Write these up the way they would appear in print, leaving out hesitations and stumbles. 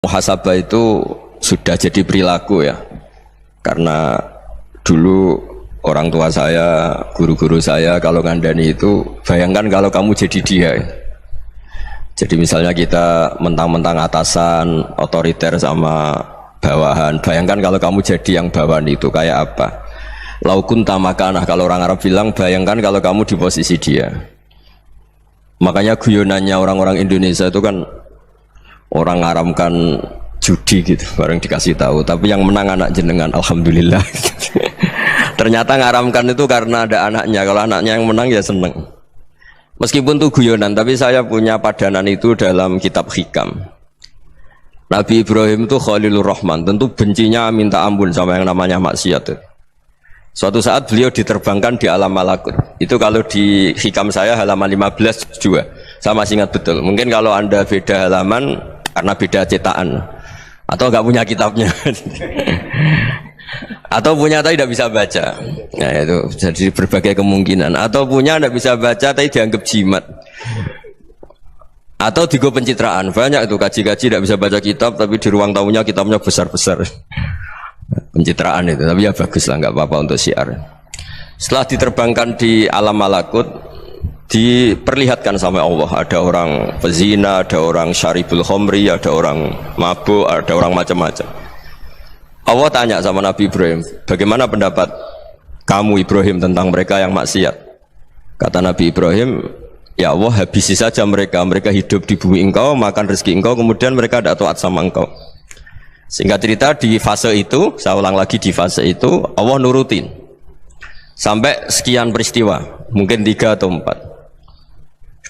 Muhasabah itu sudah jadi perilaku ya, karena dulu orang tua saya, guru-guru saya kalau ngandani itu, bayangkan kalau kamu jadi dia. Jadi misalnya kita mentang-mentang atasan, otoriter sama bawahan, bayangkan kalau kamu jadi yang bawahan itu kayak apa? Laukun tamakanah, kalau orang Arab bilang, bayangkan kalau kamu di posisi dia. Makanya guyonannya orang-orang Indonesia itu kan orang ngaramkan judi gitu, bareng dikasih tahu, tapi yang menang anak jenengan, alhamdulillah. Ternyata ngaramkan itu karena ada anaknya, kalau anaknya yang menang ya seneng. Meskipun itu guyonan, tapi saya punya padanan itu dalam kitab Hikam. Nabi Ibrahim itu Khalilur Rahman, tentu bencinya minta ampun sama yang namanya maksiat. Suatu saat beliau diterbangkan di alam malakut. Itu kalau di Hikam saya halaman 15 juga. Saya masih ingat betul. Mungkin kalau Anda beda halaman karena beda cetakan, atau nggak punya kitabnya, atau punya tapi tidak bisa baca. Nah itu jadi berbagai kemungkinan. Atau punya tidak bisa baca tapi dianggap jimat, atau digo pencitraan. Banyak itu kaji-kaji tidak bisa baca kitab tapi di ruang tamunya kitabnya besar-besar. Pencitraan itu, tapi ya bagus lah, nggak apa-apa untuk syiar. Setelah diterbangkan di alam malakut, diperlihatkan sama Allah, ada orang pezina, ada orang syaribul khomri, ada orang mabuk, ada orang macam-macam. Allah tanya sama Nabi Ibrahim, bagaimana pendapat kamu Ibrahim tentang mereka yang maksiat? Kata Nabi Ibrahim, ya Allah, habisi saja mereka, mereka hidup di bumi engkau, makan rezeki engkau, kemudian mereka tidak taat sama engkau. Singkat cerita, di fase itu, saya ulang lagi, di fase itu Allah nurutin sampai sekian peristiwa, mungkin 3 atau 4.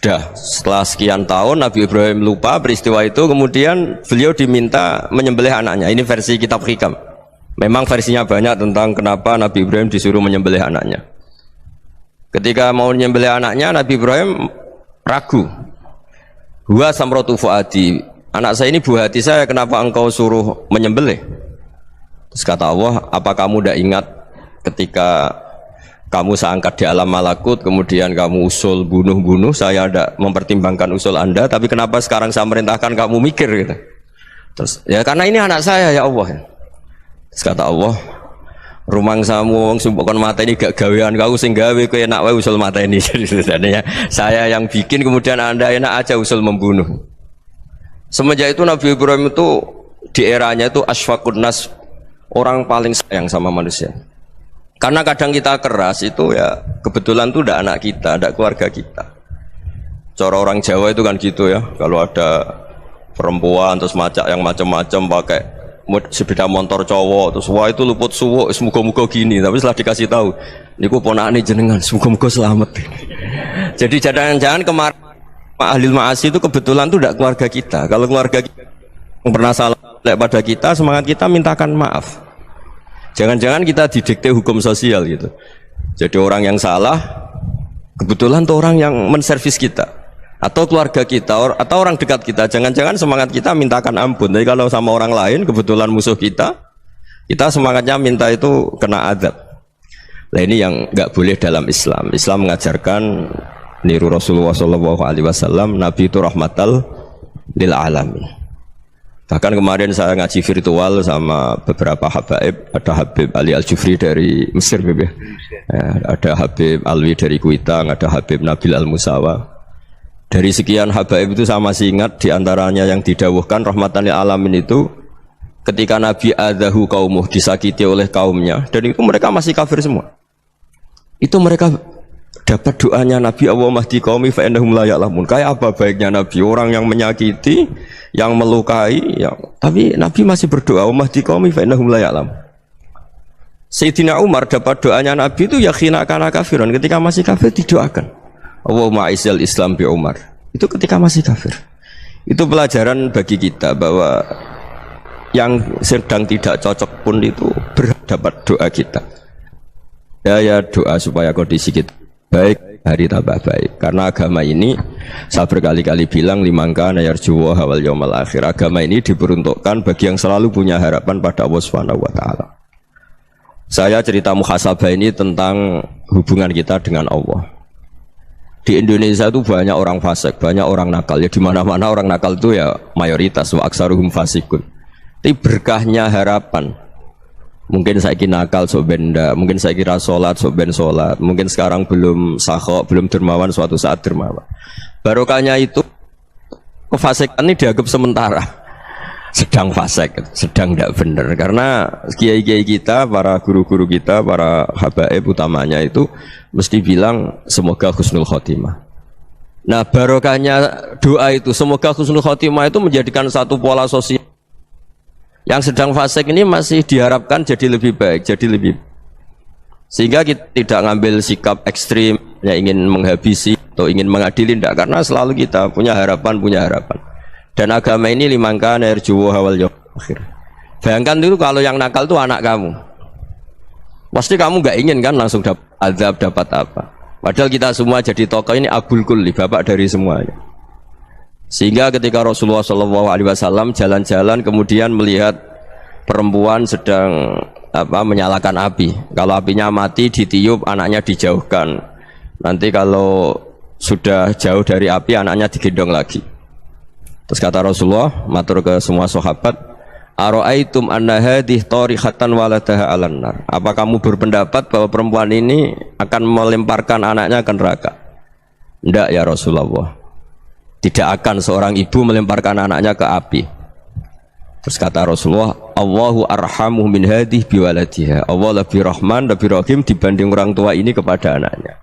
Sudah, setelah sekian tahun Nabi Ibrahim lupa peristiwa itu, kemudian beliau diminta menyembelih anaknya. Ini versi kitab Hikam. Memang versinya banyak tentang kenapa Nabi Ibrahim disuruh menyembelih anaknya. Ketika mau menyembelih anaknya, Nabi Ibrahim ragu. Huwa samratu fuadi, anak saya ini buah hati saya, kenapa engkau suruh menyembelih? Terus kata Allah, apa kamu tidak ingat ketika kamu saya angkat di alam malakut, kemudian kamu usul bunuh-bunuh, saya tidak mempertimbangkan usul Anda, tapi kenapa sekarang saya merintahkan kamu mikir gitu? Terus, ya karena ini anak saya ya Allah. Terus kata Allah, rumang samu wong sumpukon mata ini gak gawean kau sing gawe kowe enak wae usul mata ini. Jadi sebenarnya saya yang bikin, kemudian Anda enak aja usul membunuh. Semenjak itu Nabi Ibrahim itu di eranya itu asfaqun nas, orang paling sayang sama manusia. Karena kadang kita keras itu ya kebetulan itu tidak anak kita, tidak keluarga kita. Cara orang Jawa itu kan gitu ya, kalau ada perempuan terus macak yang macam-macam pakai sepeda motor cowok, terus wah itu luput suwuk, semoga-moga gini. Tapi setelah dikasih tahu, niku ponakane jenengan, semoga-moga selamat. Jadi jangan-jangan kemarin ahli ma'asi itu kebetulan itu tidak keluarga kita. Kalau keluarga kita yang pernah salah pada kita, semangat kita mintakan maaf. Jangan-jangan kita didikte hukum sosial gitu. Jadi orang yang salah kebetulan itu orang yang menservis kita, atau keluarga kita, atau orang dekat kita. Jangan-jangan semangat kita mintakan ampun. Tapi kalau sama orang lain kebetulan musuh kita semangatnya minta itu kena adab. Nah ini yang nggak boleh dalam Islam. Islam mengajarkan niru Rasulullah SAW, Nabi itu rahmatal lil alamin. Bahkan kemarin saya ngaji virtual sama beberapa habaib, ada Habib Ali Al-Jufri dari Mesir, ya, ada Habib Alwi dari Kuitang, ada Habib Nabil Al-Musawa. Dari sekian habaib itu saya masih ingat diantaranya yang didawuhkan rahmatan lil alamin itu ketika Nabi adahu kaumuh, disakiti oleh kaumnya, dan itu mereka masih kafir semua. Itu mereka dapat doanya Nabi, Allahumma hdi qaumi fa innahum la ya'lamun. Kayak apa baiknya Nabi, orang yang menyakiti, yang melukai, tapi Nabi masih berdoa, Allahumma hdi qaumi fa innahum la ya'lamun. Sayyidina Umar dapat doanya Nabi itu ya khina kana kafiran, ketika masih kafir didoakan, Allahumma aizzal Islam bi Umar. Itu ketika masih kafir. Itu pelajaran bagi kita bahwa yang sedang tidak cocok pun itu berdapat doa kita. Ya doa supaya kondisi kita baik, hari tambah baik. Karena agama ini, saya berkali-kali bilang, limangka nayarjuwa hawal yawmal akhir. Agama ini diperuntukkan bagi yang selalu punya harapan pada Allah Subhanahu wa Ta'ala. Saya cerita muhasabah ini tentang hubungan kita dengan Allah. Di Indonesia itu banyak orang fasik, banyak orang nakal. Ya di mana-mana orang nakal itu ya mayoritas, wa aksaruhum fasikun. Tapi berkahnya harapan. Mungkin saya kira nakal sok benda, mungkin saya kira sholat sok ben sholat, mungkin sekarang belum sakhok, belum dermawan, suatu saat dermawan. Barokahnya itu kefasikan ini dianggap sementara, sedang fasik, sedang tidak benar. Karena kiai-kiai kita, para guru-guru kita, para habaib utamanya itu mesti bilang semoga husnul khotimah. Nah barokahnya doa itu semoga husnul khotimah itu menjadikan satu pola sosial. Yang sedang fasik ini masih diharapkan jadi lebih baik, jadi lebih, sehingga kita tidak ngambil sikap ekstrim ya ingin menghabisi atau ingin mengadili, tidak, karena selalu kita punya harapan. Dan agama ini limangkan erjuwo hawal akhir. Bayangkan dulu kalau yang nakal itu anak kamu, pasti kamu nggak ingin kan langsung dapat azab, dapat apa, padahal kita semua jadi tokoh ini abul kulli, bapak dari semuanya. Sehingga ketika Rasulullah SAW jalan-jalan kemudian melihat perempuan sedang menyalakan api, kalau apinya mati ditiup, anaknya dijauhkan, nanti kalau sudah jauh dari api anaknya digendong lagi. Terus kata Rasulullah matur ke semua sahabat, ara'aitum anna hadhihi tarihatan waladaha 'alan nar. Apa kamu berpendapat bahwa perempuan ini akan melemparkan anaknya ke neraka? Tidak ya Rasulullah. Tidak akan seorang ibu melemparkan anaknya ke api. Terus kata Rasulullah, Allahu arhamu min hadhihi biwaladiha. Allah lebih rahman, lebih rahim dibanding orang tua ini kepada anaknya.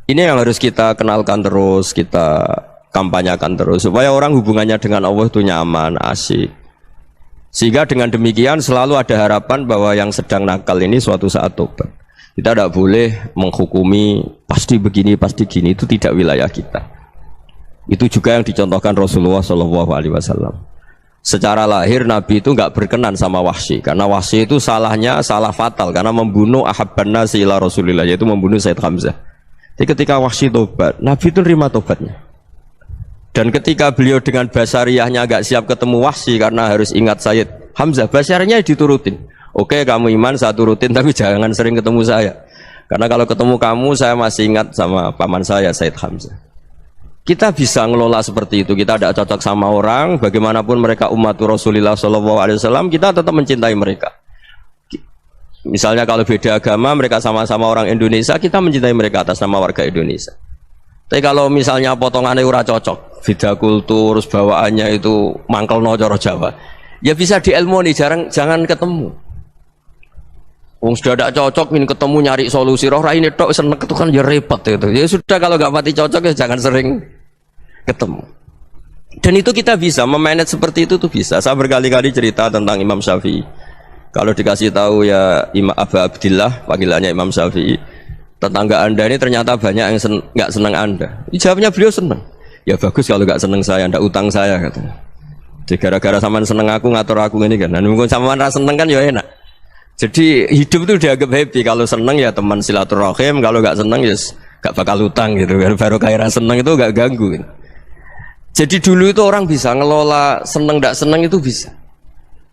Ini yang harus kita kenalkan terus, kita kampanyakan terus, supaya orang hubungannya dengan Allah itu nyaman, asik. Sehingga dengan demikian selalu ada harapan bahwa yang sedang nakal ini suatu saat tobat. Kita tidak boleh menghukumi pasti begini, pasti gini, itu tidak wilayah kita. Itu juga yang dicontohkan Rasulullah SAW. Secara lahir Nabi itu nggak berkenan sama Wahsy, karena Wahsy itu salahnya salah fatal, karena membunuh ahabban nasi ila Rasulillah, yaitu membunuh Sayyid Hamzah. Jadi ketika Wahsy tobat, Nabi itu nerima tobatnya. Dan ketika beliau dengan basariyahnya agak siap ketemu Wahsy karena harus ingat Sayyid Hamzah, basariyahnya diturutin. Oke, kamu iman saya turutin, tapi jangan sering ketemu saya, karena kalau ketemu kamu saya masih ingat sama paman saya Sayyid Hamzah. Kita bisa ngelola seperti itu. Kita tidak cocok sama orang, bagaimanapun mereka umat Rasulullah SAW, kita tetap mencintai mereka. Misalnya kalau beda agama, mereka sama-sama orang Indonesia, kita mencintai mereka atas nama warga Indonesia. Tapi kalau misalnya potongannya ora cocok, beda kultur, bawaannya itu mangkel no coro Jawa, ya bisa diilmoni, jangan ketemu. Wong sudah tidak cocok, ingin ketemu nyari solusi. Roh ini tok seneng itu kan ya repot itu. Ya sudah, kalau nggak mati cocok ya jangan sering ketemu. Dan itu kita bisa memanage seperti itu tuh bisa. Saya berkali-kali cerita tentang Imam Syafi'i. Kalau dikasih tahu ya Imam Abu Abdillah, panggilannya Imam Syafi'i, tetangga anda ini ternyata banyak yang nggak senang anda. Jawabnya beliau senang. Ya bagus kalau nggak senang saya, ndak utang saya katanya. Jadi gara-gara saman seneng aku ngatur aku ini kan. Dan mungkin saman rasa seneng kan ya enak. Jadi hidup itu dianggap happy. Kalau seneng ya teman silaturahim, kalau nggak seneng ya nggak bakal utang gitu. Baru kaya seneng itu nggak ganggu gitu. Jadi dulu itu orang bisa ngelola seneng nggak seneng itu bisa,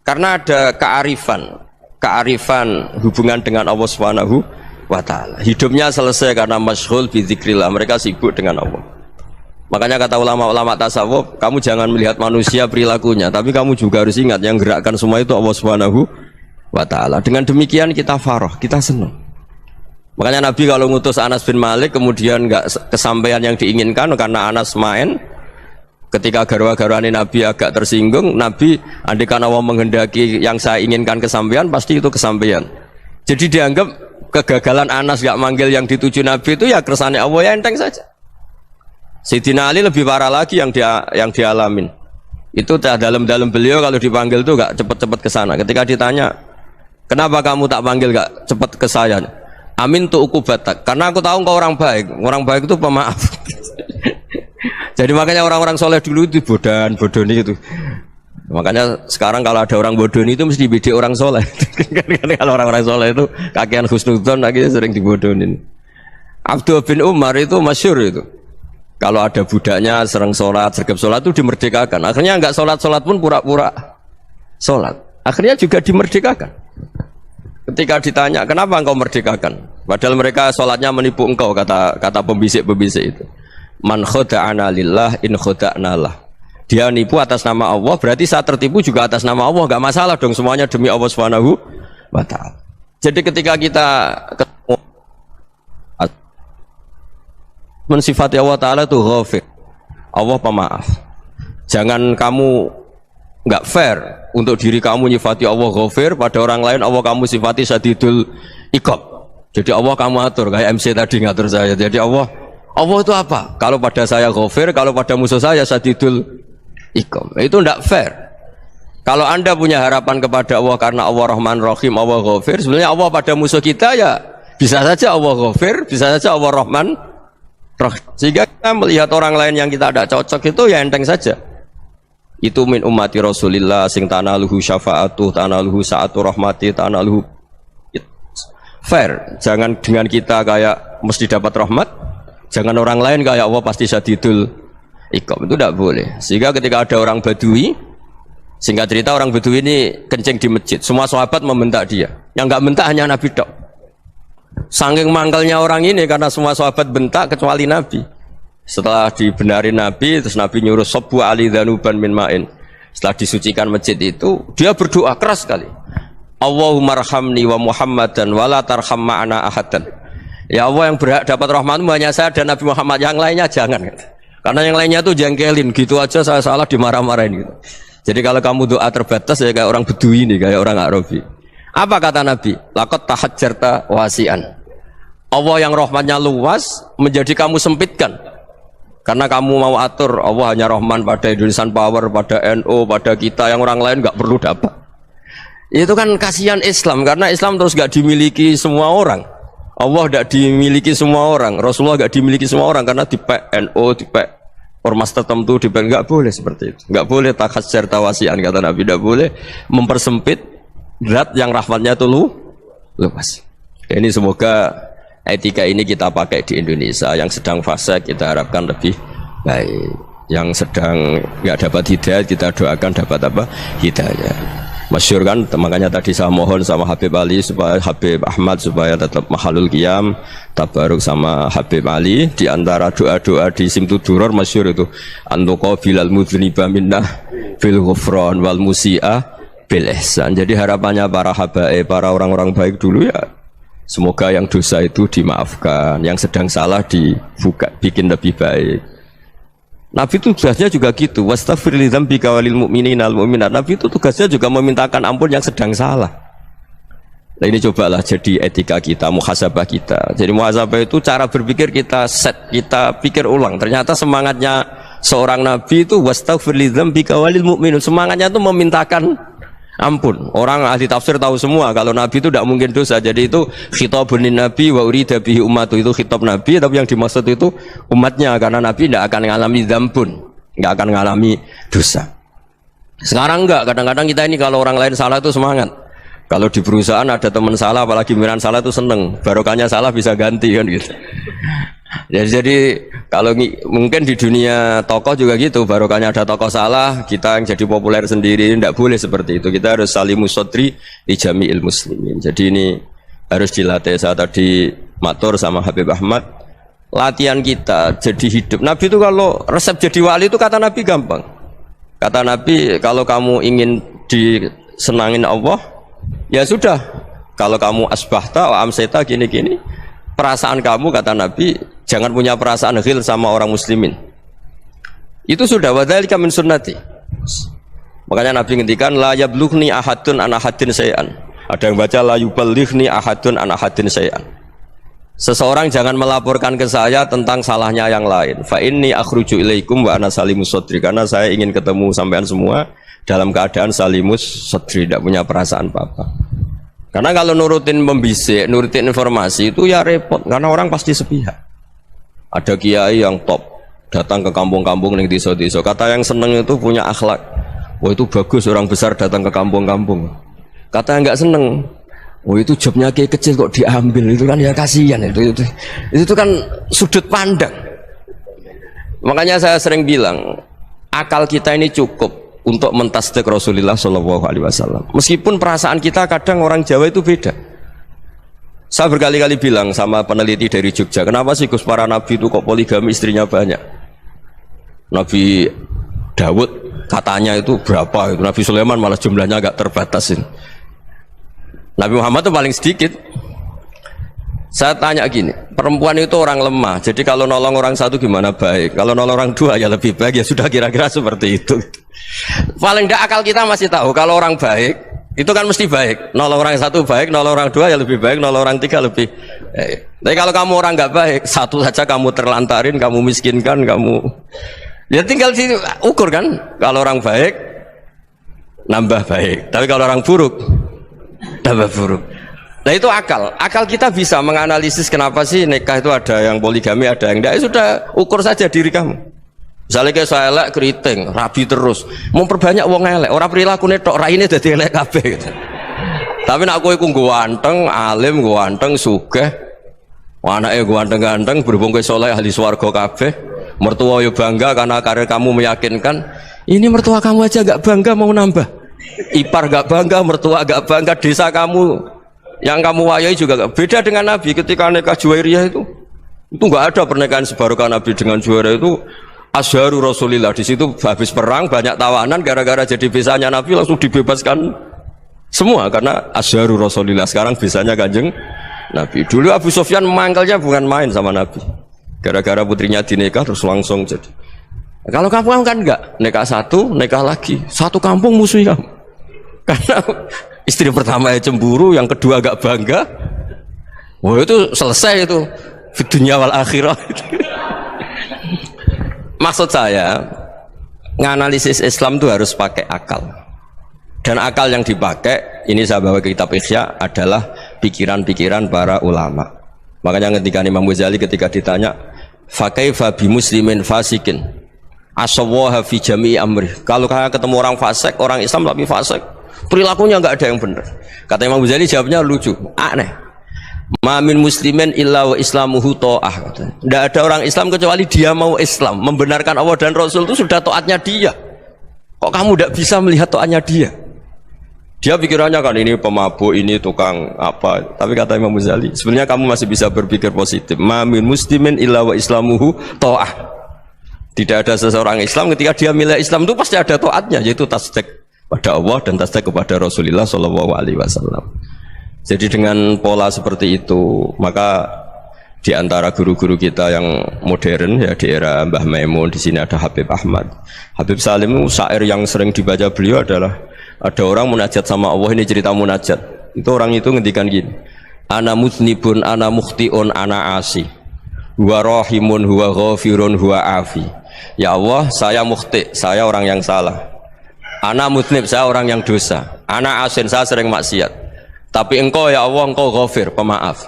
karena ada kearifan hubungan dengan Allah Subhanahu wa Ta'ala. Hidupnya selesai karena masyghul bi dzikrillah, mereka sibuk dengan Allah. Makanya kata ulama-ulama tasawuf, kamu jangan melihat manusia perilakunya, tapi kamu juga harus ingat yang gerakkan semua itu Allah Subhanahu wa Ta'ala. Dengan demikian kita farah, kita senang. Makanya Nabi kalau ngutus Anas bin Malik kemudian nggak kesampaian yang diinginkan karena Anas main, ketika garwa-garwani Nabi agak tersinggung, Nabi andaikan Allah menghendaki yang saya inginkan kesampaian, pasti itu kesampaian. Jadi dianggap kegagalan Anas gak manggil yang dituju Nabi itu ya kersane Allah, ya enteng saja. Sayyidina Ali lebih parah lagi yang dialamin. Itu dalam beliau kalau dipanggil tuh gak cepet-cepet ke sana. Ketika ditanya, kenapa kamu tak panggil gak cepet ke saya? Amin tuh ukubatak, karena aku tahu kau orang baik. Orang baik itu pemaaf. Jadi makanya orang-orang soleh dulu itu bodoni itu. Makanya sekarang kalau ada orang bodoni itu mesti dibidik orang soleh. Kalau orang-orang soleh itu kakean husnudzon lagi sering dibodonin. Abdul bin Umar itu masyhur itu. Kalau ada budaknya sering sholat, sergap sholat itu dimerdekakan. Akhirnya nggak sholat pun pura-pura sholat. Akhirnya juga dimerdekakan. Ketika ditanya kenapa engkau merdekakan, padahal mereka sholatnya menipu engkau, kata pembisik-pembisik itu. Man khoda'ana lillah in khoda'na lah. Dia nipu atas nama Allah, berarti saat tertipu juga atas nama Allah, enggak masalah dong, semuanya demi Allah Subhanahu wa ta'ala. Jadi ketika kita ketemu mensifati Allah Ta'ala itu ghafir, Allah pemaaf. Jangan kamu enggak fair untuk diri kamu nyifati Allah ghafir, pada orang lain Allah kamu sifati syadidul iqab. Jadi Allah kamu atur, kayak MC tadi ngatur saya. Jadi Allah itu apa? Kalau pada saya ghafir, kalau pada musuh saya syadidul iqam. Itu tidak fair. Kalau Anda punya harapan kepada Allah karena Allah Rahman Rahim, Allah Ghafir, sebenarnya Allah pada musuh kita ya bisa saja Allah Ghafir, bisa saja Allah Rahman Rahim. Sehingga kita melihat orang lain yang kita tidak cocok itu ya enteng saja. Itu min ummati Rasulillah sing tanaluhu syafa'atuh, tanaluhu sa'atu rahmati, tanaluhu fair. Jangan dengan kita kayak mesti dapat rahmat, jangan orang lain kayak Allah pasti syadidul iqam, itu tidak boleh. Sehingga ketika ada orang Badui, singkat cerita orang Badui ini kencing di masjid, semua sahabat membentak dia, yang nggak bentak hanya Nabi tok. Saking mangkalnya orang ini karena semua sahabat bentak kecuali Nabi. Setelah dibenarin Nabi, terus Nabi nyuruh sobu ali dhanuban min ma'in. Setelah disucikan masjid itu, dia berdoa keras sekali, Allahumma arhamni wa Muhammadan wa la tarham ma'ana ahadan. Ya Allah, yang berhak dapat rahmatmu hanya saya dan Nabi Muhammad, yang lainnya jangan. Karena yang lainnya tuh jengkelin, gitu aja saya salah dimarah-marahin gitu. Jadi kalau kamu doa terbatas ya kayak orang Bedui ini, kayak orang Arabi. Apa kata Nabi? Laqad tahajjarta wasi'an. Allah yang rahmatnya luas menjadi kamu sempitkan. Karena kamu mau atur Allah hanya Rahman pada Indonesian Power, pada NU, pada kita, yang orang lain nggak perlu dapat. Itu kan kasihan Islam, karena Islam terus nggak dimiliki semua orang. Allah tidak dimiliki semua orang, Rasulullah tidak dimiliki semua orang, karena di NU, di ormas tertentu, di nggak boleh seperti itu, nggak boleh takhasyar tawasian, kata Nabi, tidak boleh mempersempit zat yang rahmatnya itu luas. Ini semoga etika ini kita pakai di Indonesia. Yang sedang fase kita harapkan lebih baik, yang sedang nggak dapat hidayah kita doakan dapat apa? Hidayah. Masyhur kan, makanya tadi saya mohon sama Habib Ali supaya Habib Ahmad supaya tetap mahalul qiyam tabaruk sama Habib Ali. Di antara doa-doa di Simtuduror masyhur itu antuqa bilal mudhniba minnah bil ghufran wal musi'ah bil ihsan. Jadi harapannya para habaib, para orang-orang baik dulu ya, semoga yang dosa itu dimaafkan, yang sedang salah dibuka, bikin lebih baik. Nabi itu tugasnya juga gitu, wastaghfir li dzambika walil mu'minina wal mu'minat. Nabi itu tugasnya juga memintakan ampun yang sedang salah. Nah ini cobalah jadi etika kita, muhasabah kita. Jadi muhasabah itu cara berpikir kita set, kita pikir ulang. Ternyata semangatnya seorang Nabi itu wastaghfir li dzambika walil mu'minun. Semangatnya itu memintakan ampun. Orang ahli tafsir tahu semua kalau Nabi itu tidak mungkin dosa. Jadi itu khitabun lin Nabi wa urida bihi ummatu, itu khitab Nabi, tapi yang dimaksud itu umatnya, karena Nabi tidak akan mengalami dzambun, tidak akan mengalami dosa. Sekarang enggak, kadang-kadang kita ini kalau orang lain salah itu semangat. Kalau di perusahaan ada teman salah, apalagi miran salah itu seneng, barokahnya salah bisa ganti kan gitu. Jadi kalau mungkin di dunia tokoh juga gitu, barokahnya ada tokoh salah, kita yang jadi populer sendiri, tidak boleh seperti itu. Kita harus salimus sodri di jami'il muslimin. Jadi ini harus dilatih. Saya tadi matur sama Habib Ahmad, latihan kita jadi hidup. Nabi itu kalau resep jadi wali itu kata Nabi gampang. Kata Nabi, kalau kamu ingin disenangin Allah, ya sudah, kalau kamu asbahta wa amseta gini-gini, perasaan kamu, kata Nabi, jangan punya perasaan ghil sama orang muslimin. Itu sudah wadzalika min sunnati. Makanya Nabi ngendikan la yablughni ahadun an ahadin syai'an. Ada yang baca la yuballighni ahadun an ahadin syai'an. Seseorang jangan melaporkan ke saya tentang salahnya yang lain. Fa inni akhruju ilaikum wa ana salimus sadri, karena saya ingin ketemu sampean semua dalam keadaan salimus sadri, tidak punya perasaan apa-apa. Karena kalau nurutin membisik, nurutin informasi itu ya repot, karena orang pasti sepihak. Ada kiai yang top datang ke kampung-kampung ning desa-desa, kata yang seneng itu punya akhlak. Wah itu bagus orang besar datang ke kampung-kampung. Kata yang nggak seneng, oh itu jobnya kiai kecil kok diambil, itu kan ya kasihan. Itu kan sudut pandang. Makanya saya sering bilang, akal kita ini cukup untuk mentasdik Rasulullah SAW. Meskipun perasaan kita kadang orang Jawa itu beda. Saya berkali-kali bilang sama peneliti dari Jogja, kenapa sih Gus para nabi itu kok poligami istrinya banyak? Nabi Dawud katanya itu berapa itu, Nabi Sulaiman malah jumlahnya agak terbatasin. Nabi Muhammad itu paling sedikit. Saya tanya gini, perempuan itu orang lemah, jadi kalau nolong orang satu gimana baik, kalau nolong orang dua ya lebih baik, ya sudah kira-kira seperti itu. Paling tidak akal kita masih tahu kalau orang baik itu kan mesti baik, nolong orang satu baik, nolong orang dua ya lebih baik, nolong orang tiga lebih baik. Tapi kalau kamu orang nggak baik, satu saja kamu terlantarin, kamu miskinkan, kamu ya tinggal ukur kan. Kalau orang baik nambah baik, tapi kalau orang buruk tambah buruk. Nah itu akal kita bisa menganalisis kenapa sih nikah itu ada yang poligami, ada yang enggak. Ya sudah, ukur saja diri kamu. Misalnya kayak saya elek keriting, rabi terus, mau perbanyak wong elek, orang perilaku netok, raine dadi elek kabeh gitu. Tapi nak kowe ku ganteng, alim, ganteng, sugih, anake ganteng-ganteng, berhubung kowe saleh ahli swarga kabeh, mertua yo bangga karena karir kamu meyakinkan. Ini mertua kamu aja enggak bangga mau nambah. Ipar enggak bangga, mertua enggak bangga, desa kamu yang kamu wayai juga enggak. Beda dengan Nabi ketika nikah Juwairiyah itu enggak ada pernikahan sebarokah Nabi dengan Juwairiyah itu. Asharu Rasulillah, di situ habis perang banyak tawanan, gara-gara jadi bisanya Nabi langsung dibebaskan semua karena Asharu Rasulillah. Sekarang bisanya Kanjeng Nabi. Dulu Abu Sufyan memangkalnya bukan main sama Nabi, gara-gara putrinya dinikah terus langsung jadi. Kalau kamu kan enggak, nikah satu, nikah lagi, satu kampung musuh kamu. Karena istri pertama ya cemburu, yang kedua agak bangga. Wah itu selesai itu, di dunia wal akhirah. Maksud saya, nganalisis Islam itu harus pakai akal. Dan akal yang dipakai, ini saya bawa ke kitab Ihya, adalah pikiran-pikiran para ulama. Makanya ketika Imam Ghazali ketika ditanya, fakaifa bi muslimin fasikin asawaha fi jami'i amri. Kalau kalian ketemu orang fasik, orang Islam tapi fasik, perilakunya nggak ada yang benar. Kata Imam Ghazali jawabnya lucu, aneh. Ma min muslimin illa wa islamuhu ta'ah. Tidak ada orang Islam kecuali dia mau Islam, membenarkan Allah dan Rasul itu sudah taatnya dia. Kok kamu tidak bisa melihat taatnya dia? Dia pikirannya kan ini pemabuk, ini tukang apa. Tapi kata Imam Ghazali, sebenarnya kamu masih bisa berpikir positif. Ma min muslimin illa wa islamuhu ta'ah. Tidak ada seseorang Islam ketika dia milih Islam itu pasti ada taatnya, yaitu tasdik pada Allah dan tasdik kepada Rasulullah sallallahu alaihi wasallam. Jadi dengan pola seperti itu, maka di antara guru-guru kita yang modern ya di era Mbah Maimun, di sini ada Habib Ahmad. Habib Salim syair yang sering dibaca beliau adalah ada orang munajat sama Allah, ini cerita munajat. Itu orang itu ngendikan gini, ana muznibun, ana mukhtiun, ana asi. Huwa rahimun, huwa ghafirun, huwa afi. Ya Allah, saya mukhti, saya orang yang salah. Ana muznib, saya orang yang dosa. Ana asin, saya sering maksiat. Tapi engkau ya Allah, engkau ghafir, pemaaf.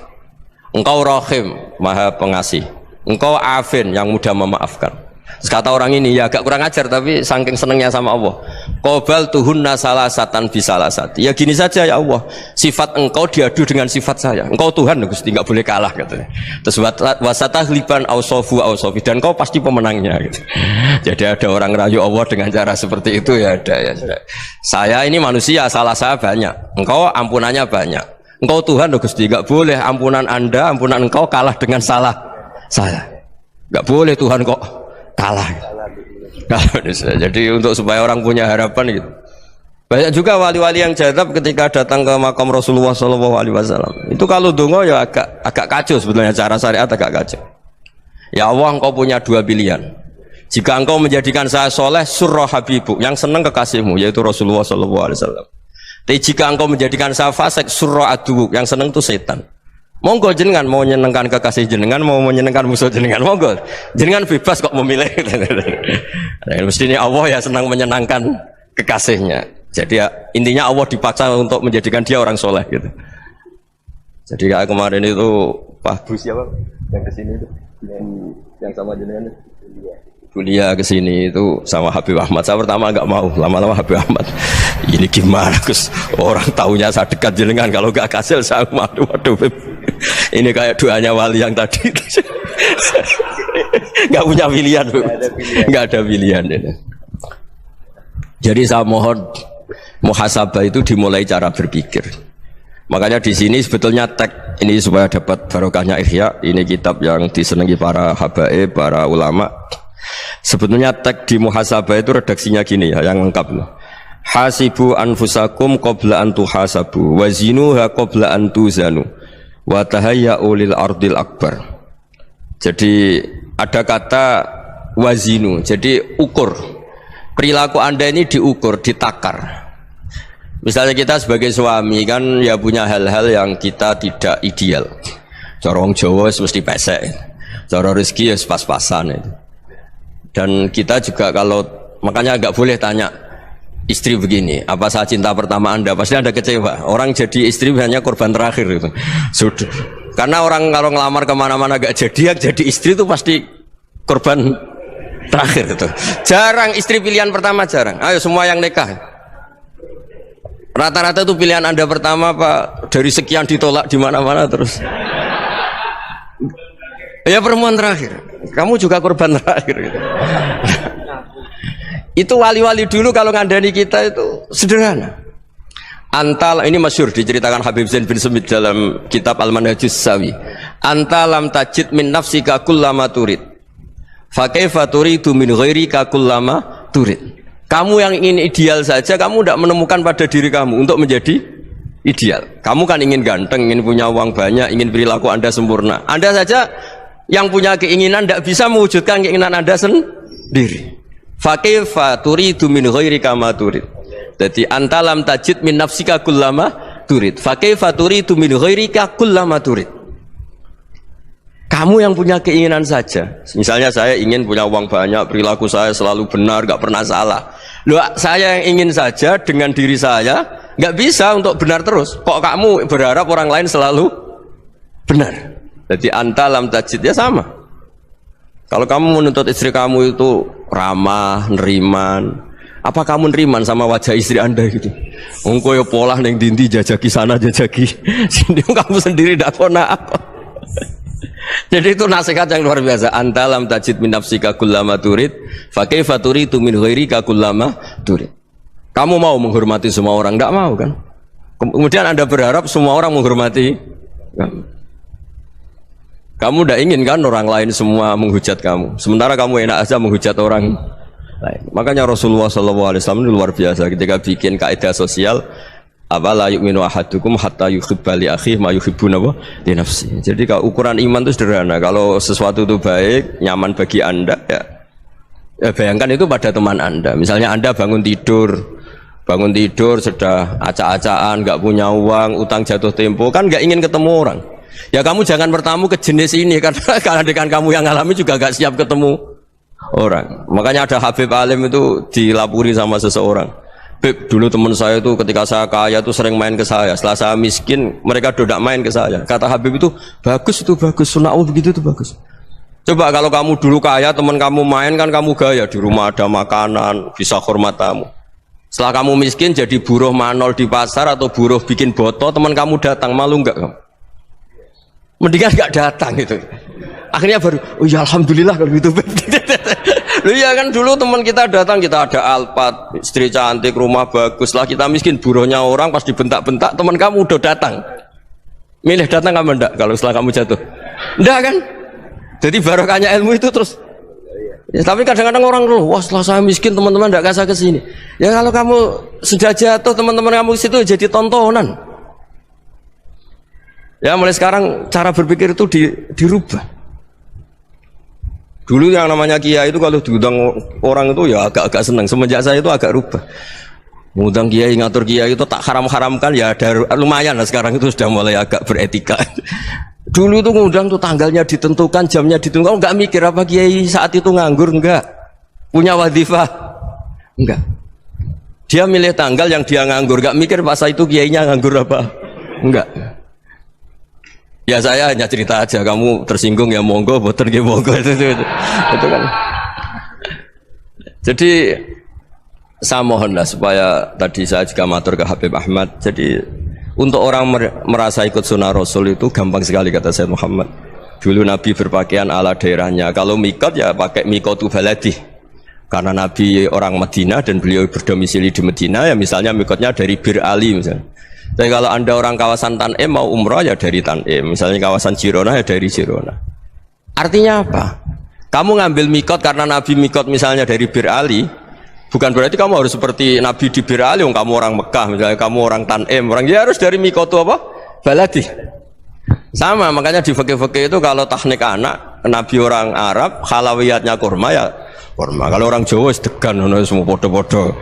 Engkau rahim, maha pengasih. Engkau afin, yang mudah memaafkan. Terus kata orang ini, ya agak kurang ajar tapi saking senengnya sama Allah. Qobal tuhunna salasatan bisalasati. Ya gini saja ya Allah, sifat engkau diadu dengan sifat saya. Engkau Tuhan, Gusti, enggak boleh kalah katanya. Terus wasatahliban ausofu ausofi, dan engkau pasti pemenangnya gitu. Jadi ada orang rayu Allah dengan cara seperti itu ya ada ya. Saya ini manusia, salah saya banyak. Engkau ampunannya banyak. Engkau Tuhan, Gusti, enggak boleh ampunan Anda, ampunan engkau kalah dengan salah saya. Enggak boleh Tuhan kok kalah. Jadi untuk supaya orang punya harapan gitu. Banyak juga wali-wali yang jadab ketika datang ke makam Rasulullah SAW. Itu kalau dongo ya agak kacau sebetulnya, cara syariat agak kacau. Ya Allah, engkau punya dua pilihan. Jika engkau menjadikan saya soleh, surah habibu, yang senang kekasihmu, yaitu Rasulullah SAW. Tapi jika engkau menjadikan saya fasik, surah adubu, yang senang itu setan. Monggo jenengan mau menyenangkan kekasih jenengan, mau menyenangkan musuh jenengan, monggo jenengan bebas kok memilih. Mestinya Allah ya senang menyenangkan kekasihnya. Jadi ya, intinya Allah dipaksa untuk menjadikan dia orang soleh gitu. Jadi kayak kemarin itu Pak Bu siapa yang kesini itu, yang sama jenengan kuliah kesini itu sama Habib Ahmad. Saya pertama nggak mau, lama-lama Habib Ahmad ini gimana Gus, orang tahunya saya dekat jenengan, kalau nggak kasil saya waduh ini kayak doanya wali yang tadi. Nggak punya pilihan, nggak ada pilihan ini. Jadi saya mohon muhasabah itu dimulai cara berpikir. Makanya di sini sebetulnya tag ini supaya dapat barokahnya Ihya. Ini kitab yang disenangi para habaib, para ulama. Sebetulnya tag di muhasabah itu redaksinya gini ya, yang lengkap loh. Hasibu anfusakum qabla an tuhasabu wazinuha qabla an tuzanu wa tahayya'u lil ardil akbar. Jadi ada kata wazinu, jadi ukur. Perilaku Anda ini diukur, ditakar. Misalnya kita sebagai suami kan ya punya hal-hal yang kita tidak ideal. Cara wong Jawa mesti pesek. Cara rezeki ya pas-pasan itu. Dan kita juga kalau makanya enggak boleh tanya istri begini, apa saya cinta pertama Anda? Pasti Anda kecewa. Orang jadi istri hanya korban terakhir itu. Sudah. Karena orang kalau ngelamar kemana-mana gak jadi, yang jadi istri itu pasti korban terakhir itu. Jarang istri pilihan pertama, jarang. Ayo semua yang nikah. Rata-rata itu pilihan Anda pertama Pak, dari sekian ditolak di mana-mana terus. Ya perempuan terakhir. Kamu juga korban terakhir gitu. Itu wali-wali dulu kalau ngandani kita itu sederhana. Antal ini masyhur diceritakan Habib Zain bin Sumit dalam kitab Al-Manhajus Sawi. Antalam tajid min nafsika kullama turid. Fa kaifa turidu min ghairika kullama turid. Kamu yang ingin ideal saja kamu tidak menemukan pada diri kamu untuk menjadi ideal. Kamu kan ingin ganteng, ingin punya uang banyak, ingin perilaku Anda sempurna. Anda saja yang punya keinginan tidak bisa mewujudkan keinginan Anda sendiri. Fa kaifa turidu min ghairika ma turid. Jadi antalam tajid min nafsika kullama turid. Fa kaifa turidu min ghairika kullama turid. Kamu yang punya keinginan saja. Misalnya saya ingin punya uang banyak, perilaku saya selalu benar, gak pernah salah. Loh, saya yang ingin saja dengan diri saya gak bisa untuk benar terus. Kok kamu berharap orang lain selalu benar? Jadi antalam tajid ya sama. Kalau kamu menuntut istri kamu itu ramah, neriman, apa kamu neriman sama wajah istri Anda gitu? Engko ya pola neng dindi jajaki sana jajaki sini, kamu sendiri tidak pernah apa. Jadi itu nasihat yang luar biasa. Antalam tajid min nafsika kullama turid, fa kaifa turidu min ghairika kullama turid. Kamu mau menghormati semua orang? Tidak mau kan? Kemudian Anda berharap semua orang menghormati kamu. Kamu tidak ingin kan orang lain semua menghujat kamu. Sementara kamu enak aja menghujat orang lain. Makanya Rasulullah SAW itu luar biasa ketika bikin kaidah sosial. Apa la yu'minu ahadukum hatta yuhibba li akhihi ma yuhibbu li nafsi. Jadi kalau ukuran iman itu sederhana. Kalau sesuatu itu baik, nyaman bagi Anda ya bayangkan itu pada teman Anda. Misalnya Anda bangun tidur sudah acak-acakan, nggak punya uang, utang jatuh tempo, kan nggak ingin ketemu orang. Ya kamu jangan bertamu ke jenis ini karena dengan kamu yang alami juga nggak siap ketemu orang. Makanya ada Habib Alim itu dilapuri sama seseorang. Beb, dulu teman saya itu ketika saya kaya itu sering main ke saya. Setelah saya miskin, mereka tidak main ke saya. Kata Habib itu bagus, sunau begitu itu bagus. Coba kalau kamu dulu kaya, teman kamu main kan kamu gaya, di rumah ada makanan, bisa hormat tamu. Setelah kamu miskin jadi buruh manol di pasar atau buruh bikin boto, teman kamu datang, malu enggak kamu? Mendingan enggak datang gitu. Akhirnya baru, oh ya alhamdulillah kalau gitu. Loh ya kan dulu teman kita datang, kita ada Alphard, istri cantik, rumah bagus lah, kita miskin, buruhnya orang pas dibentak-bentak, teman kamu udah datang. Milih datang kamu enggak kalau setelah kamu jatuh? Enggak kan? Jadi barokahnya ilmu itu terus. Ya, tapi kadang-kadang orang loh, wah setelah saya miskin teman-teman enggak kasih ke sini. Ya kalau kamu sudah jatuh, teman-teman kamu situ jadi tontonan. Ya mulai sekarang cara berpikir itu dirubah. Dulu yang namanya kiai itu kalau diundang orang itu ya agak-agak senang. Semenjak saya itu agak rubah. Ngundang kiai, ngatur kiai itu tak haram-haramkan ya ada lumayan lah, sekarang itu sudah mulai agak beretika. Dulu itu ngundang tuh tanggalnya ditentukan, jamnya ditentukan, enggak mikir apa kiai saat itu nganggur, enggak. Punya wadifah, enggak. Dia milih tanggal yang dia nganggur, enggak mikir pas itu kiainya nganggur apa, enggak. Ya saya hanya cerita aja, kamu tersinggung ya monggo, boten ya monggo itu kan. Jadi saya mohonlah supaya tadi saya juga matur ke Habib Ahmad. Jadi untuk orang merasa ikut sunnah Rasul itu gampang sekali kata Sayyid Muhammad. Dulu Nabi berpakaian ala daerahnya. Kalau mikot ya pakai mikotu baladi. Karena Nabi orang Madinah dan beliau berdomisili di Madinah ya misalnya mikotnya dari Bir Ali misalnya. Tapi kalau Anda orang kawasan Tanim mau umrah ya dari Tanim, misalnya kawasan Jirona ya dari Jirona. Artinya apa? Kamu ngambil mikot karena Nabi mikot misalnya dari Bir Ali, bukan berarti kamu harus seperti Nabi di Bir Ali, kamu orang Mekah, misalnya kamu orang Tanim, orang dia harus dari mikot itu apa? Baladi. Sama, makanya di fikih-fikih itu kalau teknik anak, Nabi orang Arab, halawiyatnya kurma ya kurma. Kalau orang Jawa sedegan, semua podo-podo.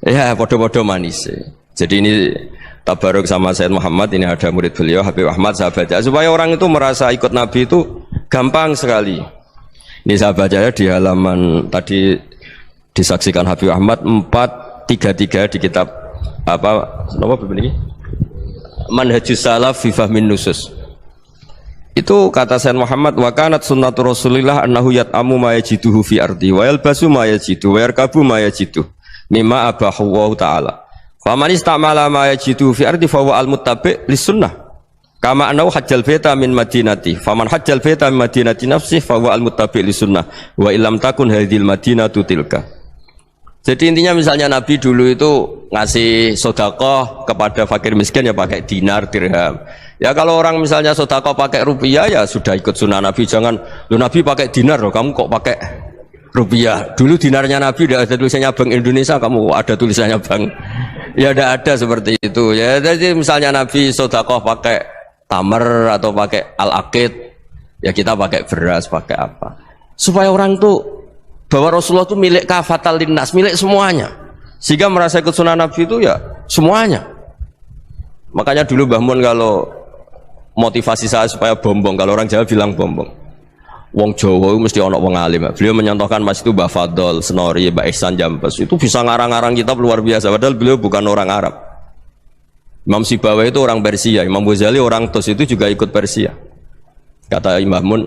Ya, podo-podo manis. Jadi ini tabaruk sama Sayyid Muhammad, ini ada murid beliau, Habib Ahmad, sahabatnya. Supaya orang itu merasa ikut Nabi itu gampang sekali. Ini saya baca ya di halaman tadi disaksikan Habib Ahmad 433 di kitab apa ini? Manhajus Salaf fi Fahmin Nusus. Itu kata Sayyid Muhammad, wa kanat sunnatu Rasulillah annahu yat'amu ma yajiduhu fi ardi wa yalbasu ma yajidu wa yarkabu ma yajidu mimma abahu wa ta'ala. Fa man istamala ma yajiduhu fi ardi fa huwa al-muttabi' lis sunnah. Kama annahu hajjal baita min madinati, faman hajjal baita min madinati nafsi fa huwa al-muttabi' li sunnah wa illam takun hadhil madinatu tilka. Jadi intinya misalnya Nabi dulu itu ngasih sedekah kepada fakir miskin ya pakai dinar, dirham. Ya kalau orang misalnya sedekah pakai rupiah ya sudah ikut sunnah Nabi. Jangan lu Nabi pakai dinar loh, kamu kok pakai rupiah. Dulu dinarnya Nabi udah ada tulisannya Bank Indonesia, kamu ada tulisannya Bank. Ya tidak ada seperti itu. Ya jadi misalnya Nabi sedekah pakai tamar atau pakai al-aqid, ya kita pakai beras, pakai apa, supaya orang tuh bahwa Rasulullah itu milik kafatal linnas, milik semuanya, sehingga merasa ikut sunnah Nabi itu ya semuanya. Makanya dulu Mbah Mun kalau motivasi saya supaya bombong, kalau orang Jawa bilang bombong, wong Jawa itu mesti ono wong alim. Beliau menyontohkan mas itu Mbah Fadol, Senori, Mbah Ihsan Jambes, itu bisa ngarang-ngarang kitab luar biasa, padahal beliau bukan orang Arab. Imam Sibawai itu orang Persia, Imam Ghazali orang Tos itu juga ikut Persia. Kata Imam Mun,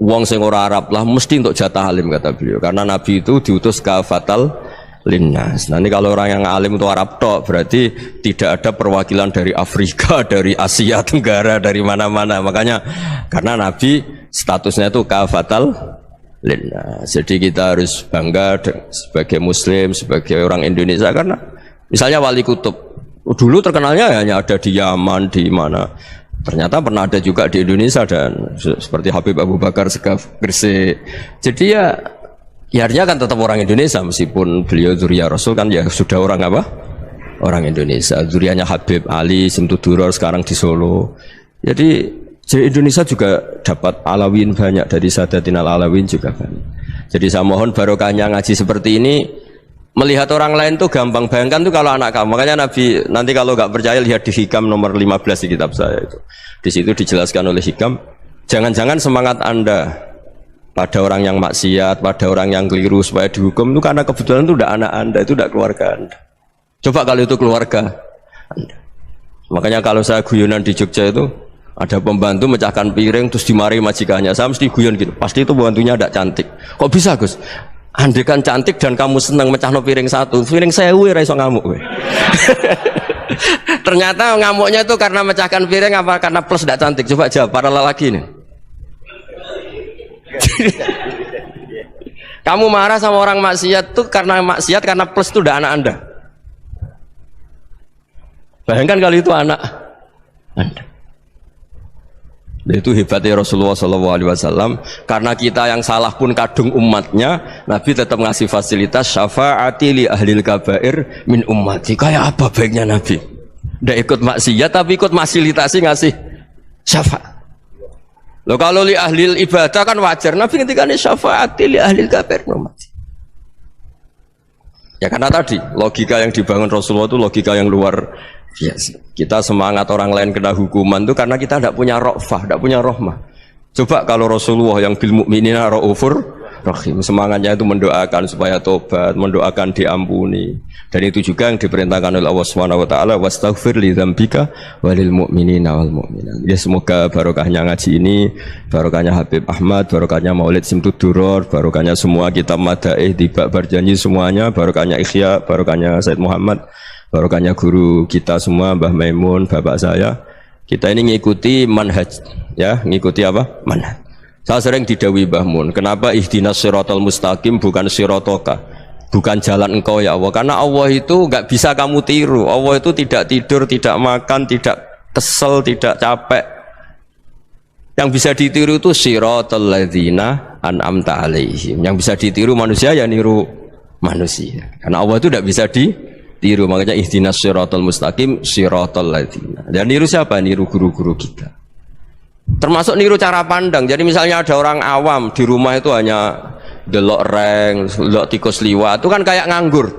wong sing ora Arab lah mesti untuk jatah alim, kata beliau, karena Nabi itu diutus kafatal linnas. Nah ini kalau orang yang alim itu Arab tok, berarti tidak ada perwakilan dari Afrika, dari Asia Tenggara, dari mana-mana. Makanya karena Nabi statusnya itu kafatal linnas. Jadi kita harus bangga sebagai Muslim, sebagai orang Indonesia, karena misalnya Wali Kutub dulu terkenalnya hanya ada di Yaman, di mana. Ternyata pernah ada juga di Indonesia, dan seperti Habib Abu Bakar Segaf Gresik. Jadi ya artinya kan tetap orang Indonesia, meskipun beliau zuriyah Rasul kan ya sudah orang apa? Orang Indonesia. Zuriyahnya Habib Ali Simtuduror sekarang di Solo. Jadi Indonesia juga dapat Alawin banyak, dari Sadatin Al-Alawin juga banyak. Jadi saya mohon barokahnya ngaji seperti ini. Melihat orang lain tuh gampang, bayangkan tuh kalau anak kamu. Makanya Nabi, nanti kalau nggak percaya lihat di Hikam nomor 15 di kitab saya itu. Di situ dijelaskan oleh Hikam, jangan-jangan semangat Anda pada orang yang maksiat, pada orang yang keliru supaya dihukum itu karena kebetulan itu udah anak Anda, itu udah keluarga Anda. Coba kalau itu keluarga Anda. Makanya kalau saya guyonan di Jogja itu, ada pembantu mecahkan piring terus dimarahi majikannya, saya mesti guyon gitu, pasti itu pembantunya tidak cantik. Kok bisa Gus? Andai kan cantik dan kamu senang mecahno piring satu, piring 1000 ora iso ngamuk kowe. Ternyata ngamuknya itu karena mecahkan piring apa karena plus tidak cantik? Coba jawab para lelaki ini. Kamu marah sama orang maksiat tuh karena maksiat, karena plus itu udah anak Anda. Bayangkan kalau itu anak Anda. Itu hebatnya Rasulullah SAW, karena kita yang salah pun kadung umatnya, Nabi tetap ngasih fasilitas syafaati li ahlil kabair min ummati. Kayak apa baiknya Nabi? Tidak ikut maksiat tapi ikut fasilitasi ngasih syafaat. Loh kalau li ahlil ibadah kan wajar, Nabi ketika ini syafaati li ahlil kabair min ummati. Ya karena tadi logika yang dibangun Rasulullah itu logika yang luar biasa. Kita semangat orang lain kena hukuman itu karena kita tidak punya ra'fah, tidak punya rahmah. Coba kalau Rasulullah yang bil mukminina raufur rahim, semangatnya itu mendoakan supaya tobat, mendoakan diampuni. Dan itu juga yang diperintahkan oleh Allah Subhanahu wa taala, wastaghfir li dzambika walil mu'minina wal mu'minat. Ya semoga barokahnya ngaji ini, barokahnya Habib Ahmad, barokahnya Maulid Simtuduror, barokahnya semua kitab madaih, tiba berjanji semuanya, barokahnya Ikhya, barokahnya Said Muhammad, barokahnya guru kita semua, Mbah Maimun, bapak saya. Kita ini ngikuti manhaj, ya, ngikuti apa? Manhaj. Saya sering didhawuhi Mbah Mun, kenapa ihdinas siratal mustaqim bukan siratoka? bukan jalan engkau ya Allah. Karena Allah itu nggak bisa kamu tiru. Allah itu tidak tidur, tidak makan, tidak kesel, tidak capek. Yang bisa ditiru itu siratal ladzina an'amta alaihim. Yang bisa ditiru manusia ya niru manusia. Karena Allah itu tidak bisa ditiru. Makanya ihdinas siratal mustaqim siratal ladzina. Dan niru siapa? Niru guru-guru kita. Termasuk niru cara pandang. Jadi misalnya ada orang awam di rumah itu hanya delok reng, delok tikus liwat, itu kan kayak nganggur.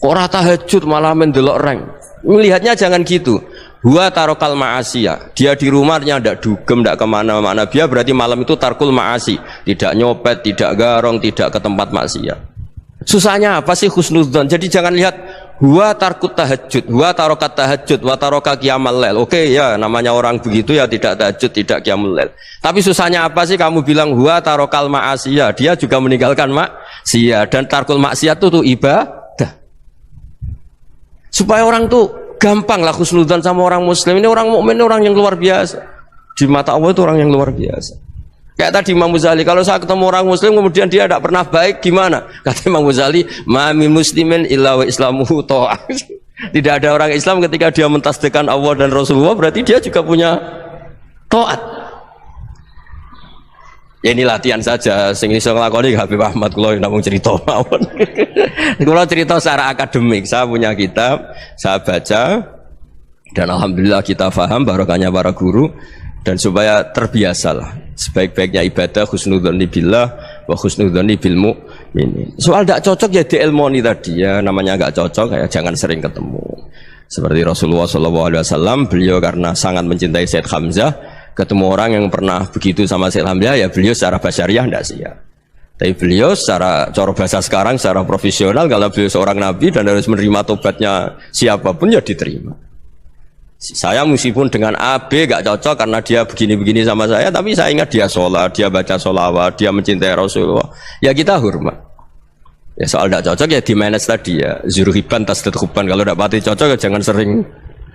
Ora tahajud malah mendelok reng. Melihatnya jangan gitu. Huwa tarokal ma'asiyah. Dia di rumahnya tidak dugem, tidak kemana-mana. Dia berarti malam itu tarkul ma'asi. Tidak nyopet, tidak garong, tidak ke tempat maksiat. Susahnya apa sih husnudzon? Jadi jangan lihat huwa tarkut tahajud, huwa tarokat tahajud, wa taroka qiyamal lail. Oke ya, namanya orang begitu ya tidak tahajud, tidak qiyamul lail. Tapi susahnya apa sih kamu bilang huwa tarokal ma'asiyah? Dia juga meninggalkan maksiat, dan tarkul maksiat itu ibadah. Supaya orang tuh gampang lah husnudzon sama orang muslim. Ini orang mukmin, orang yang luar biasa. Di mata Allah itu orang yang luar biasa. Kayak tadi Imam Ghazali, kalau saya ketemu orang muslim kemudian dia tidak pernah baik, gimana? Kata Imam Ghazali, ma min muslimin illa wa islamuhu ta'ah. Tidak ada orang Islam ketika dia mentasbihkan Allah dan Rasulullah, berarti dia juga punya taat. Ya ini latihan saja, sing iso nglakoni Habib Ahmad kula namung cerita mawon. Kula cerita secara akademik, saya punya kitab, saya baca dan alhamdulillah kita paham barokahnya para guru, dan supaya terbiasalah sebaik-baiknya ibadah husnudzonni billah wa husnudzonni bil mu'minin. Soal tidak cocok ya diilmoni tadi ya, namanya enggak cocok ya jangan sering ketemu. Seperti Rasulullah SAW, beliau karena sangat mencintai Said Hamzah, ketemu orang yang pernah begitu sama Said Hamzah, ya beliau secara basyariah tidak siap. Tapi beliau secara cara bahasa sekarang, secara profesional, kalau beliau seorang nabi dan harus menerima tobatnya siapapun ya diterima. Saya meskipun dengan A, B gak cocok karena dia begini-begini sama saya, tapi saya ingat dia sholat, dia baca sholawat, dia mencintai Rasulullah, ya kita hormat. Ya soal gak cocok ya di manage tadi ya, zuruhiban tasdadhuban. Kalau gak pati cocok ya jangan sering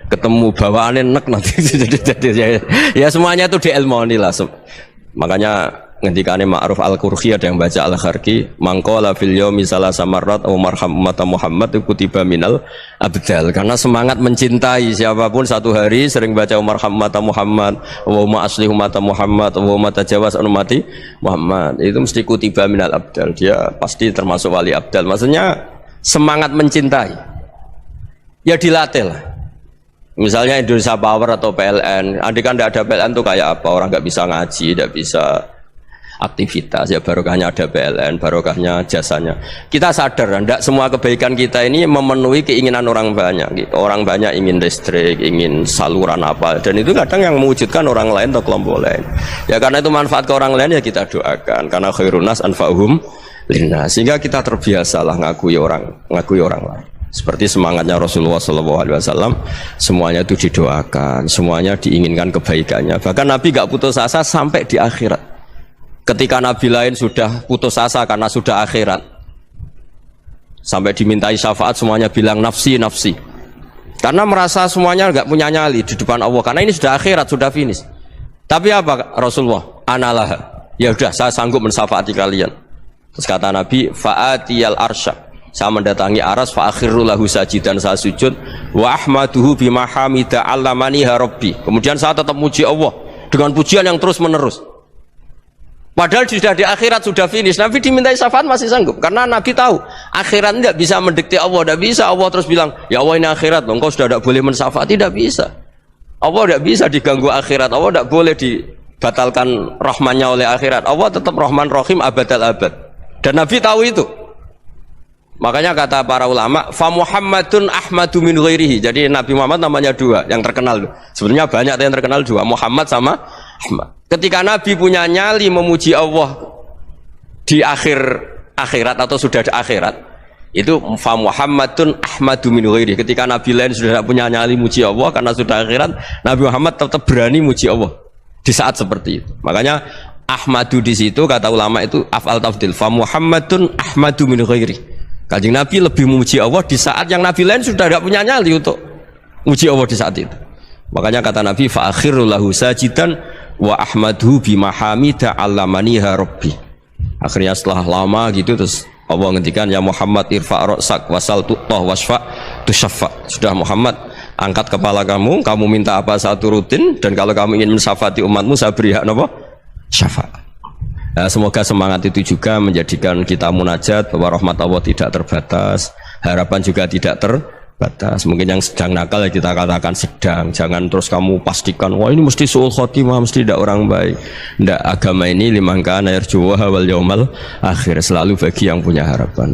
ketemu, bawaannya enek nanti. Ya semuanya itu diilmoni lah. Makanya ngendikane Ma'ruf Al-Qurhi ada yang baca Al-Kharqi, mangqala fil yaumi salasa marrat aw marham ummata Muhammad kutiba minal abdal. Karena semangat mencintai siapapun satu hari sering baca marham ummata Muhammad, wa ma asli ummata Muhammad, wa ma tajawaz an ummati Muhammad, itu mesti kutiba minal abdal. Dia pasti termasuk wali abdal. Maksudnya semangat mencintai ya dilatih lah. Misalnya Indonesia Power atau PLN, andai kan tidak ada PLN tuh kayak apa? Orang nggak bisa ngaji, tidak bisa aktivitas, ya barokahnya ada PLN, barokahnya jasanya. Kita sadar, tidak semua kebaikan kita ini memenuhi keinginan orang banyak gitu. Orang banyak ingin listrik, ingin saluran apa, dan itu kadang yang mewujudkan orang lain atau kelompok lain. Ya karena itu manfaat ke orang lain ya kita doakan, karena khairun nas anfa'uhum linnas, sehingga kita terbiasalah ngakui orang lain. Seperti semangatnya Rasulullah SAW, semuanya itu didoakan, semuanya diinginkan kebaikannya. Bahkan Nabi gak putus asa sampai di akhirat. Ketika Nabi lain sudah putus asa karena sudah akhirat, sampai dimintai syafaat semuanya bilang nafsi, nafsi, karena merasa semuanya nggak punya nyali di depan Allah, karena ini sudah akhirat, sudah finish. Tapi apa Rasulullah? Analah, ya udah saya sanggup mensyafaati kalian. Terus kata Nabi, fa'atiyal arsya, saya mendatangi aras, fa'akhiru lahu sajidan, saya sujud, wa ahmaduhu bimahamida allamaniha rabbi, kemudian saya tetap muji Allah dengan pujian yang terus menerus. Padahal sudah di akhirat, sudah finish. Nabi dimintai syafaat masih sanggup, karena Nabi tahu akhirat tidak bisa mendikte Allah, tidak bisa Allah terus bilang ya Allah ini akhirat, engkau sudah tidak boleh mensyafaat, tidak bisa. Allah tidak bisa diganggu akhirat, Allah tidak boleh dibatalkan rahmannya oleh akhirat. Allah tetap Rahman Rahim abadal abad, dan Nabi tahu itu. Makanya kata para ulama, fa Muhammadun ahmadu min ghairihi. Jadi Nabi Muhammad namanya dua yang terkenal. Sebenarnya banyak yang terkenal dua, Muhammad sama Ahmad. Ketika Nabi punya nyali memuji Allah di akhirat atau sudah di akhirat, itu fa Muhammadun ahmadu min ghairihi. Ketika Nabi lain sudah tidak punya nyali muji Allah karena sudah akhirat, Nabi Muhammad tetap berani muji Allah di saat seperti itu. Makanya Ahmadu di situ kata ulama itu af'al tafdil, fa Muhammadun ahmadu min ghairihi. Kanjeng Nabi lebih memuji Allah di saat yang Nabi lain sudah tidak punya nyali untuk muji Allah di saat itu. Makanya kata Nabi, fa akhiru lahu sajidan wa ahmadhu bimahamida allamaniha rabbi. Akhirnya setelah lama gitu terus Allah ngendikan ya Muhammad irfa' ra'sak wasal tu'tah wasfa' tusyaffa. Sudah Muhammad, angkat kepala kamu, kamu minta apa saya turutin, dan kalau kamu ingin mensyafaati umatmu saya beri hak apa? Syafaat. Nah, semoga semangat itu juga menjadikan kita munajat bahwa rahmat Allah tidak terbatas, harapan juga tidak terbatas. Mungkin yang sedang nakal ya kita katakan sedang, jangan terus kamu pastikan wah ini mesti suul khotimah, mesti tidak orang baik. Tidak, agama ini liman kana yarjuwaha wal yaumal akhir, selalu bagi yang punya harapan.